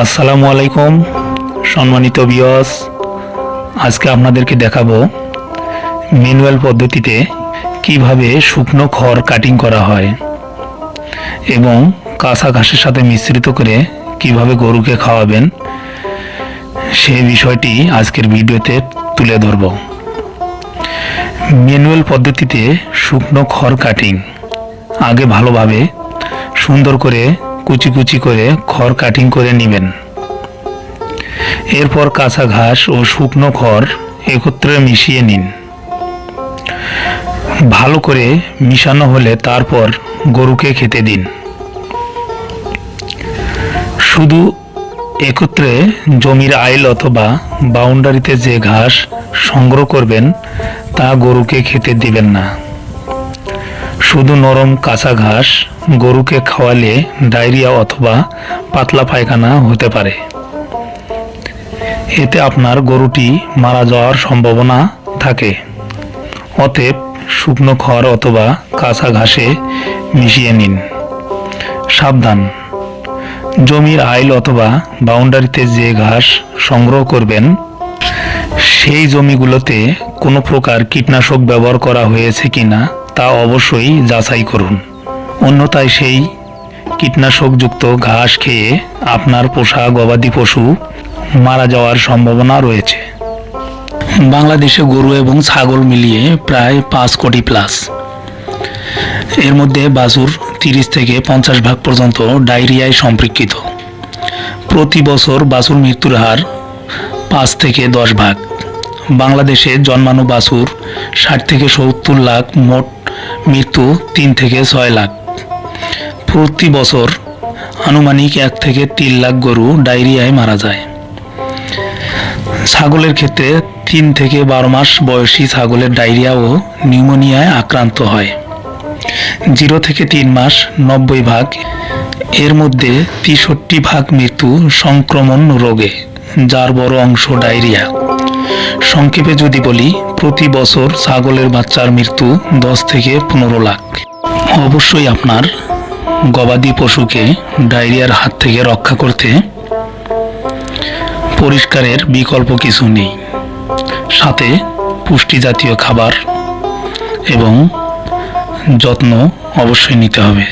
আসসালামু আলাইকুম সম্মানিত ভিউয়ার্স, আজকে আপনাদেরকে দেখাবো ম্যানুয়াল পদ্ধতিতে কিভাবে শুকনো খড় কাটিং করা হয় এবং কাঁচা ঘাসের সাথে মিশ্রিত করে কিভাবে গরুকে খাওয়াবেন সেই বিষয়টি আজকের ভিডিওতে তুলে ধরব। ম্যানুয়াল পদ্ধতিতে শুকনো খড় কাটিং, আগে ভালোভাবে সুন্দর করে কুচি কুচি করে খড় কাটিং করে নেবেন। এরপর কাঁচা ঘাস ও শুকনো খড় একত্রে মিশিয়ে নিন। ভালো করে মিশানো হলে তারপর গরুকে খেতে দিন। শুধু একত্রে জমির আইল অথবা বাউন্ডারিতে যে ঘাস সংগ্রহ করবেন তা গরুকে খেতে দিবেন না। শুধু নরম কাঁচা ঘাস গরুকে খাওয়ালে ডায়রিয়া অথবা পাতলা পায়খানা হতে পারে। এতে আপনার গরুটি মারা যাওয়ার সম্ভাবনা থাকে। অতএব শুকনো খড় অথবা কাঁচা ঘাসে মিশিয়ে নিন। সাবধান, জমির আইল অথবা বাউন্ডারিতে যে ঘাস সংগ্রহ করবেন সেই জমিগুলোতে কোনো প্রকার কীটনাশক ব্যবহার করা হয়েছে কিনা তা অবশ্যই যাচাই করুন। অন্যথায় সেই কীটনাশকযুক্ত ঘাস খেয়ে আপনার পোষা গবাদি পশু মারা যাওয়ার সম্ভাবনা রয়েছে। বাংলাদেশে গরু এবং ছাগল মিলিয়ে প্রায় 5 কোটি প্লাস। এর মধ্যে বাছুর 30 থেকে 50% পর্যন্ত ডায়রিয়ায় সম্পৃক্ত। প্রতি বছর বাছুর মৃত্যুর হার 5 থেকে 10%। বাংলাদেশে জন্মানো বাছুর 60 থেকে 70 লাখ, মোট মৃত্যু 3 থেকে 6 লাখ। প্রতি বছর আনুমানিক 1 থেকে 3 লাখ গরু ডায়রিয়ায় মারা যায়। ছাগলের ক্ষেত্রে 3 থেকে 12 মাস বয়সী ছাগলের ডায়রিয়া ও নিউমোনিয়ায় আক্রান্ত হয়। 0 থেকে 3 মাস 90%, এর মধ্যে 63% মৃত্যু সংক্রমণ রোগে, যার বড় অংশ ডায়রিয়া। সংক্ষেপে যদি বলি, প্রতি বছর ছাগলের বাচ্চার মৃত্যু 10 থেকে 15 লাখ। অবশ্যই আপনার গবাদি পশুকে ডায়রিয়ার হাত থেকে রক্ষা করতে পরিষ্কারের বিকল্প কিছু নেই। সাথে পুষ্টি জাতীয় খাবার এবং যত্ন অবশ্যই নিতে হবে।